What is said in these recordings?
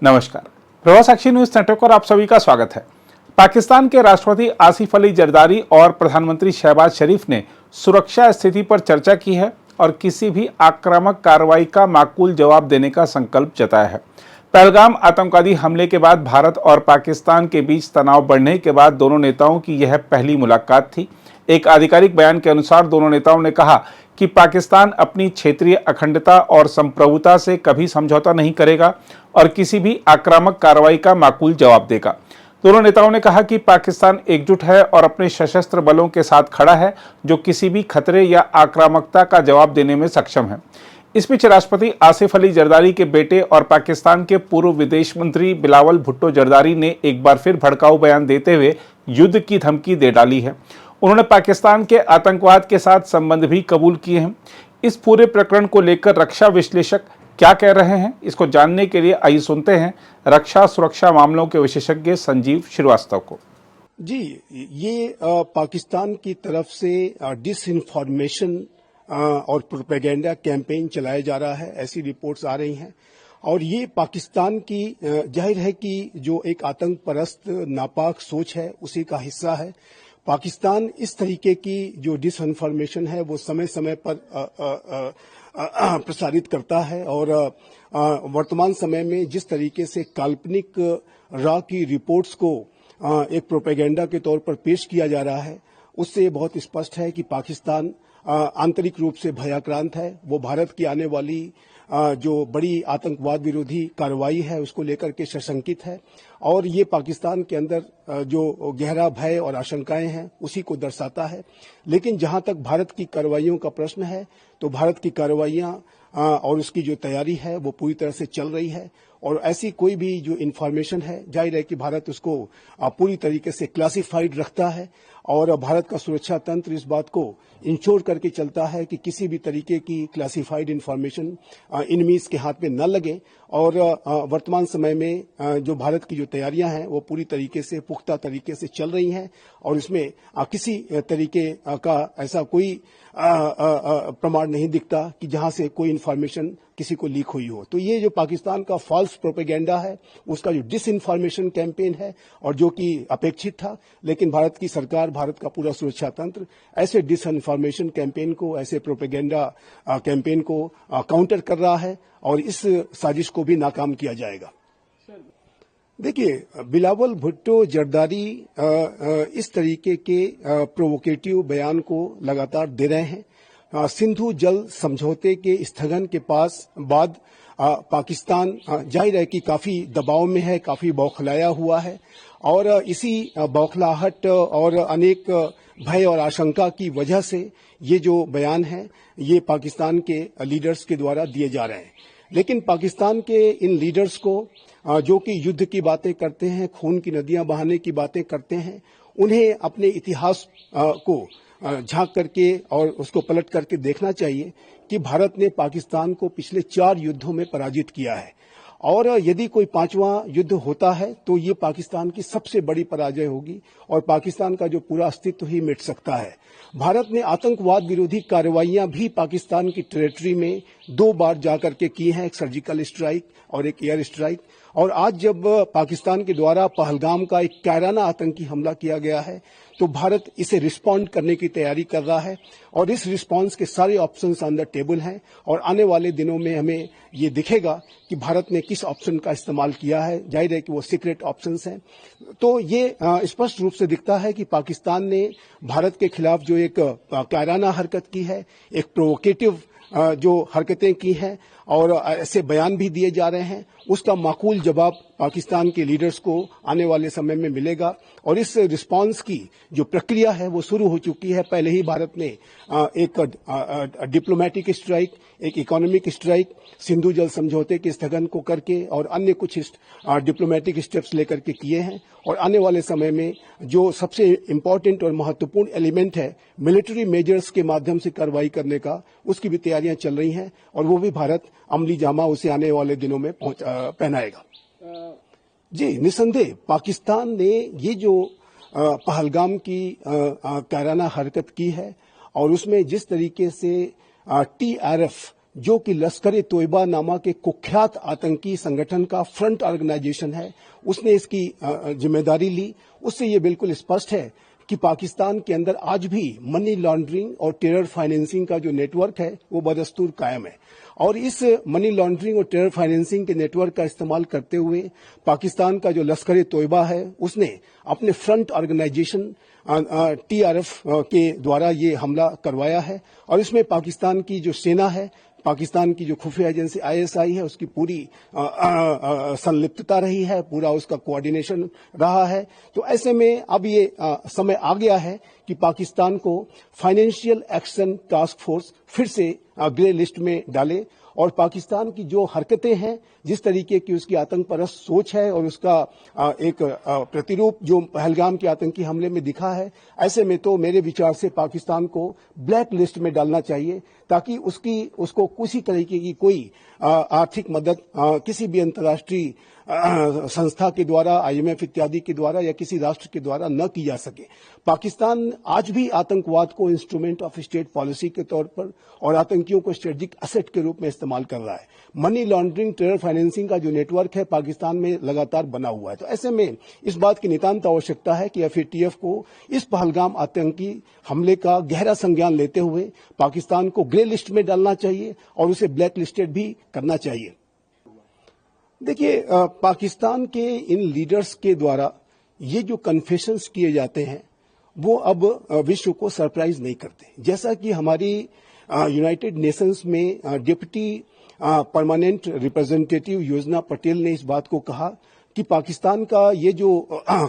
नमस्कार, प्रवास साक्षी news network पर आप सभी का स्वागत है। पाकिस्तान के राष्ट्रपति आसिफ अली जरदारी और प्रधानमंत्री शहबाज शरीफ ने सुरक्षा स्थिति पर चर्चा की है और किसी भी आक्रामक कार्रवाई का माकूल जवाब देने का संकल्प जताया है। पहलगाम आतंकवादी हमले के बाद भारत और पाकिस्तान के बीच तनाव बढ़ने के बाद दोनों नेताओं की यह पहली मुलाकात थी। एक आधिकारिक बयान के अनुसार दोनों नेताओं ने कहा कि पाकिस्तान अपनी क्षेत्रीय अखंडता और संप्रभुता से कभी समझौता नहीं करेगा और किसी भी आक्रामक कार्रवाई का माकूल जवाब देगा। दोनों नेताओं ने कहा कि पाकिस्तान एकजुट है और अपने सशस्त्र बलों के साथ खड़ा है, जो किसी भी खतरे या आक्रामकता का जवाब देने में सक्षम है। इस बीच राष्ट्रपति आसिफ अली जरदारी के बेटे और पाकिस्तान के पूर्व विदेश मंत्री बिलावल भुट्टो जरदारी ने एक बार फिर भड़काऊ बयान देते हुए युद्ध की धमकी दे डाली है। उन्होंने पाकिस्तान के आतंकवाद के साथ संबंध भी कबूल किए हैं। इस पूरे प्रकरण को लेकर रक्षा विश्लेषक क्या कह रहे हैं, इसको जानने के लिए आइए सुनते हैं रक्षा सुरक्षा मामलों के विशेषज्ञ संजीव श्रीवास्तव को। जी, ये पाकिस्तान की तरफ से डिसइंफॉर्मेशन और प्रोपेगेंडा कैंपेन चलाया जा रहा है, ऐसी रिपोर्ट्स आ रही हैं। और ये पाकिस्तान की जाहिर है कि जो एक आतंक परस्त नापाक सोच है उसी का हिस्सा है। पाकिस्तान इस तरीके की जो डिसइंफॉर्मेशन है वो समय समय पर प्रसारित करता है और वर्तमान समय में जिस तरीके से काल्पनिक रॉ की रिपोर्ट्स को एक प्रोपेगेंडा के तौर पर पेश किया जा रहा है, उससे बहुत स्पष्ट है कि पाकिस्तान आंतरिक रूप से भयाक्रांत है। वो भारत की आने वाली जो बड़ी आतंकवाद विरोधी कार्रवाई है उसको लेकर के सशंकित है और ये पाकिस्तान के अंदर जो गहरा भय और आशंकाएं हैं उसी को दर्शाता है। लेकिन जहां तक भारत की कार्रवाइयों का प्रश्न है तो भारत की कार्रवाइयां और उसकी जो तैयारी है वो पूरी तरह से चल रही है और ऐसी कोई भी जो इन्फॉर्मेशन है जाहिर है कि भारत उसको पूरी तरीके से क्लासिफाइड रखता है और भारत का सुरक्षा तंत्र इस बात को इंश्योर करके चलता है कि किसी भी तरीके की क्लासिफाइड इन्फॉर्मेशन एनिमीज के हाथ में न लगे। और वर्तमान समय में जो भारत की जो तैयारियां हैं वो पूरी तरीके से पुख्ता तरीके से चल रही हैं और इसमें किसी तरीके का ऐसा कोई प्रमाण नहीं दिखता कि जहां से कोई इन्फॉर्मेशन किसी को लीक हुई हो। तो ये जो पाकिस्तान का फॉल्स प्रोपेगेंडा है, उसका जो डिसइंफॉर्मेशन कैंपेन है और जो कि अपेक्षित था, लेकिन भारत की सरकार, भारत का पूरा सुरक्षा तंत्र ऐसे डिसइंफॉर्मेशन कैंपेन को, ऐसे प्रोपेगेंडा कैंपेन को काउंटर कर रहा है और इस साजिश को भी नाकाम किया जाएगा। देखिए, बिलावल भुट्टो जरदारी इस तरीके के प्रोवोकेटिव बयान को लगातार दे रहे हैं। सिंधु जल समझौते के स्थगन के बाद पाकिस्तान जाहिर है कि काफी दबाव में है, काफी बौखलाया हुआ है और इसी बौखलाहट और अनेक भय और आशंका की वजह से ये जो बयान है ये पाकिस्तान के लीडर्स के द्वारा दिए जा रहे हैं। लेकिन पाकिस्तान के इन लीडर्स को जो कि युद्ध की बातें करते हैं, खून की नदियां बहाने की बातें करते हैं, उन्हें अपने इतिहास को झांक करके और उसको पलट करके देखना चाहिए कि भारत ने पाकिस्तान को पिछले 4 युद्धों में पराजित किया है और यदि कोई 5वां युद्ध होता है तो ये पाकिस्तान की सबसे बड़ी पराजय होगी और पाकिस्तान का जो पूरा अस्तित्व ही मिट सकता है। भारत ने आतंकवाद विरोधी कार्रवाइयां भी पाकिस्तान की टेरिटरी में 2 बार जाकर के की हैं, एक सर्जिकल स्ट्राइक और एक एयर स्ट्राइक। और आज जब पाकिस्तान के द्वारा पहलगाम का एक कायराना आतंकी हमला किया गया है तो भारत इसे रिस्पॉन्ड करने की तैयारी कर रहा है और इस रिस्पॉन्स के सारे ऑप्शंस ऑन द टेबल हैं और आने वाले दिनों में हमें ये दिखेगा कि भारत ने किस ऑप्शन का इस्तेमाल किया है। जाहिर है कि वो सीक्रेट ऑप्शंस हैं। तो ये स्पष्ट रूप से दिखता है कि पाकिस्तान ने भारत के खिलाफ जो एक कायराना हरकत की है, एक प्रोवोकेटिव जो हरकतें की हैं और ऐसे बयान भी दिए जा रहे हैं, उसका माकूल जवाब पाकिस्तान के लीडर्स को आने वाले समय में मिलेगा और इस रिस्पांस की जो प्रक्रिया है वो शुरू हो चुकी है। पहले ही भारत ने एक डिप्लोमेटिक स्ट्राइक, एक इकोनॉमिक स्ट्राइक, सिंधु जल समझौते के स्थगन को करके और अन्य कुछ डिप्लोमेटिक स्टेप्स लेकर के किए हैं और आने वाले समय में जो सबसे इम्पोर्टेंट और महत्वपूर्ण एलिमेंट है मिलिट्री मेजर्स के माध्यम से कार्रवाई करने का, उसकी भी तैयारियां चल रही हैं और वो भी भारत अमली जामा उसे आने वाले दिनों में पहनाएगा। जी, निसंदेह पाकिस्तान ने ये जो पहलगाम की कायराना हरकत की है और उसमें जिस तरीके से TRF जो कि लश्कर ए तोयबा नामक एक कुख्यात आतंकी संगठन का फ्रंट ऑर्गेनाइजेशन है, उसने इसकी जिम्मेदारी ली। उससे ये बिल्कुल स्पष्ट है कि पाकिस्तान के अंदर आज भी मनी लॉन्ड्रिंग और टेरर फाइनेंसिंग का जो नेटवर्क है वो बदस्तूर कायम है। और इस मनी लॉन्ड्रिंग और टेरर फाइनेंसिंग के नेटवर्क का इस्तेमाल करते हुए पाकिस्तान का जो लश्कर ए तोयबा है उसने अपने फ्रंट ऑर्गेनाइजेशन TRF के द्वारा ये हमला करवाया है। और इसमें पाकिस्तान की जो सेना है, पाकिस्तान की जो खुफिया एजेंसी ISI है, उसकी पूरी संलिप्तता रही है, पूरा उसका कोऑर्डिनेशन रहा है। तो ऐसे में अब ये समय आ गया है कि पाकिस्तान को फाइनेंशियल एक्शन टास्क फोर्स फिर से ग्रे लिस्ट में डाले और पाकिस्तान की जो हरकतें हैं, जिस तरीके की उसकी आतंकपरस्त सोच है और उसका एक प्रतिरूप जो पहलगाम के आतंकी हमले में दिखा है, ऐसे में तो मेरे विचार से पाकिस्तान को ब्लैक लिस्ट में डालना चाहिए ताकि उसको किसी तरीके की कोई आर्थिक मदद किसी भी अंतर्राष्ट्रीय संस्था के द्वारा, IMF इत्यादि के द्वारा या किसी राष्ट्र के द्वारा न की जा सके। पाकिस्तान आज भी आतंकवाद को इंस्ट्रूमेंट ऑफ स्टेट पॉलिसी के तौर पर और आतंकियों को स्ट्रेटेजिक एसेट के रूप में इस्तेमाल कर रहा है। मनी लॉन्ड्रिंग, टेरर फाइनेंसिंग का जो नेटवर्क है पाकिस्तान में लगातार बना हुआ है। तो ऐसे में इस बात की नितांत आवश्यकता है कि FATF को इस पहलगाम आतंकी हमले का गहरा संज्ञान लेते हुए पाकिस्तान को ग्रे लिस्ट में डालना चाहिए और उसे ब्लैक लिस्टेड भी करना चाहिए। देखिए, पाकिस्तान के इन लीडर्स के द्वारा ये जो कन्फेशंस किए जाते हैं वो अब विश्व को सरप्राइज नहीं करते। जैसा कि हमारी यूनाइटेड नेशंस में डिप्टी परमानेंट रिप्रेजेंटेटिव योजना पटेल ने इस बात को कहा कि पाकिस्तान का ये जो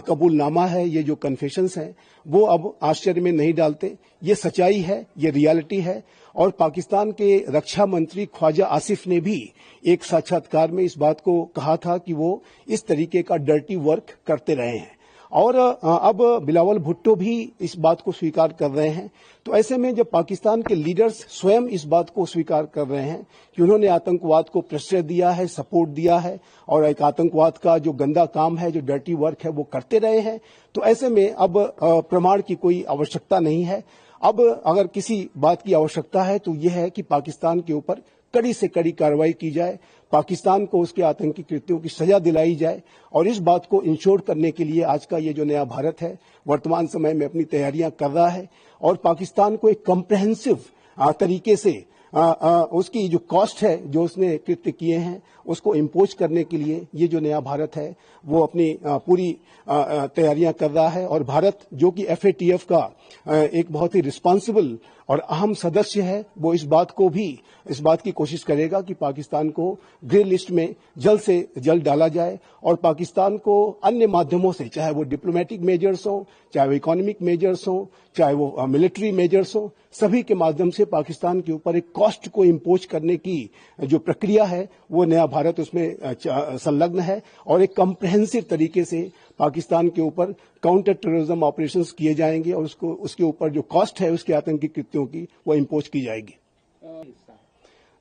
कबूलनामा है, ये जो कन्फेशंस हैं, वो अब आश्चर्य में नहीं डालते। ये सच्चाई है, ये रियलिटी है। और पाकिस्तान के रक्षा मंत्री ख्वाजा आसिफ ने भी एक साक्षात्कार में इस बात को कहा था कि वो इस तरीके का डर्टी वर्क करते रहे हैं। और अब बिलावल भुट्टो भी इस बात को स्वीकार कर रहे हैं। तो ऐसे में जब पाकिस्तान के लीडर्स स्वयं इस बात को स्वीकार कर रहे हैं कि उन्होंने आतंकवाद को प्रश्रय दिया है, सपोर्ट दिया है और एक आतंकवाद का जो गंदा काम है, जो डर्टी वर्क है, वो करते रहे हैं, तो ऐसे में अब प्रमाण की कोई आवश्यकता नहीं है। अब अगर किसी बात की आवश्यकता है तो यह है कि पाकिस्तान के ऊपर कड़ी से कड़ी कार्रवाई की जाए, पाकिस्तान को उसके आतंकी कृत्यों की सजा दिलाई जाए। और इस बात को इंश्योर करने के लिए आज का ये जो नया भारत है वर्तमान समय में अपनी तैयारियां कर रहा है और पाकिस्तान को एक कॉम्प्रहेंसिव तरीके से उसकी जो कॉस्ट है, जो उसने कृत्य किए हैं, उसको इम्पोज करने के लिए ये जो नया भारत है वो अपनी पूरी तैयारियां कर रहा है। और भारत जो कि FATF का एक बहुत ही रिस्पॉन्सिबल और अहम सदस्य है, वो इस बात की कोशिश करेगा कि पाकिस्तान को ग्रे लिस्ट में जल्द से जल्द डाला जाए और पाकिस्तान को अन्य माध्यमों से, चाहे वो डिप्लोमेटिक मेजर्स हो, चाहे वो इकोनॉमिक मेजर्स हो, चाहे वो मिलिट्री मेजर्स हो, सभी के माध्यम से पाकिस्तान के ऊपर एक कॉस्ट को इम्पोज करने की जो प्रक्रिया है वो नया भारत उसमें संलग्न है और एक कॉम्प्रहेंसिव तरीके से पाकिस्तान के ऊपर काउंटर टेररिज्म ऑपरेशंस किए जाएंगे और उसके ऊपर जो कॉस्ट है उसके आतंकी कृत्यों की वो इम्पोज की जाएगी।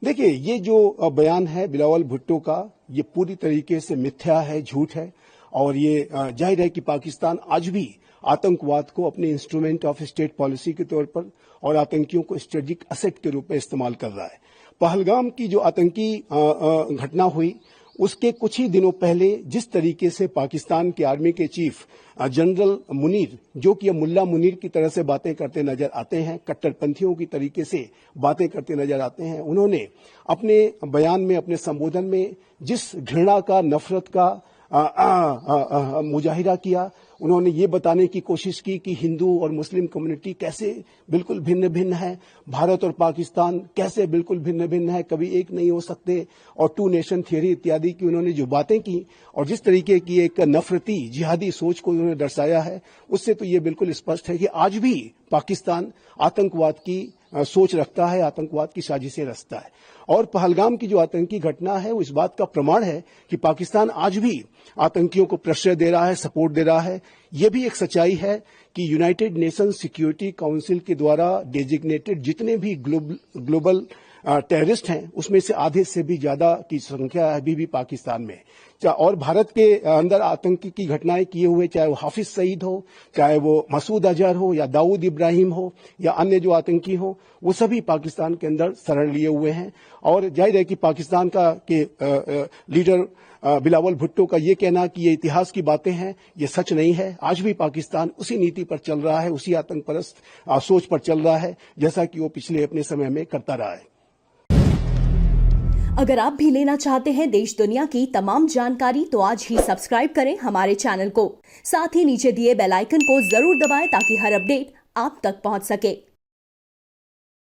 देखिए, ये जो बयान है बिलावल भुट्टो का, ये पूरी तरीके से मिथ्या है, झूठ है। और ये जाहिर है कि पाकिस्तान आज भी आतंकवाद को अपने इंस्ट्रूमेंट ऑफ स्टेट पॉलिसी के तौर पर और आतंकियों को स्ट्रेटेजिक एसेट के रूप में इस्तेमाल कर रहा है। पहलगाम की जो आतंकी घटना हुई उसके कुछ ही दिनों पहले जिस तरीके से पाकिस्तान के आर्मी के चीफ जनरल मुनीर, जो कि मुल्ला मुनीर की तरह से बातें करते नजर आते हैं, कट्टरपंथियों की तरीके से बातें करते नजर आते हैं, उन्होंने अपने बयान में, अपने संबोधन में जिस घृणा का, नफरत का मुजाहिरा किया, उन्होंने ये बताने की कोशिश की कि हिंदू और मुस्लिम कम्युनिटी कैसे बिल्कुल भिन्न भिन्न है, भारत और पाकिस्तान कैसे बिल्कुल भिन्न भिन्न है, कभी एक नहीं हो सकते, और 2 नेशन थियरी इत्यादि की उन्होंने जो बातें की और जिस तरीके की एक नफरती जिहादी सोच को उन्होंने दर्शाया है, उससे तो ये बिल्कुल स्पष्ट है कि आज भी पाकिस्तान आतंकवाद की सोच रखता है, आतंकवाद की साजिशें रचता है। और पहलगाम की जो आतंकी घटना है वो इस बात का प्रमाण है कि पाकिस्तान आज भी आतंकियों को प्रश्रय दे रहा है, सपोर्ट दे रहा है। ये भी एक सच्चाई है कि यूनाइटेड नेशंस सिक्योरिटी काउंसिल के द्वारा डेजिग्नेटेड जितने भी ग्लोबल टेररिस्ट हैं उसमें से आधे से भी ज्यादा की संख्या अभी भी पाकिस्तान में। और भारत के अंदर आतंकी की घटनाएं किए हुए, चाहे वो हाफिज सईद हो, चाहे वो मसूद अजहर हो, या दाऊद इब्राहिम हो, या अन्य जो आतंकी हो, वो सभी पाकिस्तान के अंदर शरण लिए हुए हैं। और जाहिर है कि पाकिस्तान के लीडर बिलावल भुट्टो का ये कहना कि ये इतिहास की बातें हैं, ये सच नहीं है। आज भी पाकिस्तान उसी नीति पर चल रहा है, उसी आतंकपरस्त सोच पर चल रहा है, जैसा कि वो पिछले अपने समय में करता रहा है। अगर आप भी लेना चाहते हैं देश दुनिया की तमाम जानकारी तो आज ही सब्सक्राइब करें हमारे चैनल को। साथ ही नीचे दिए बेल आइकन को जरूर दबाएं ताकि हर अपडेट आप तक पहुंच सके।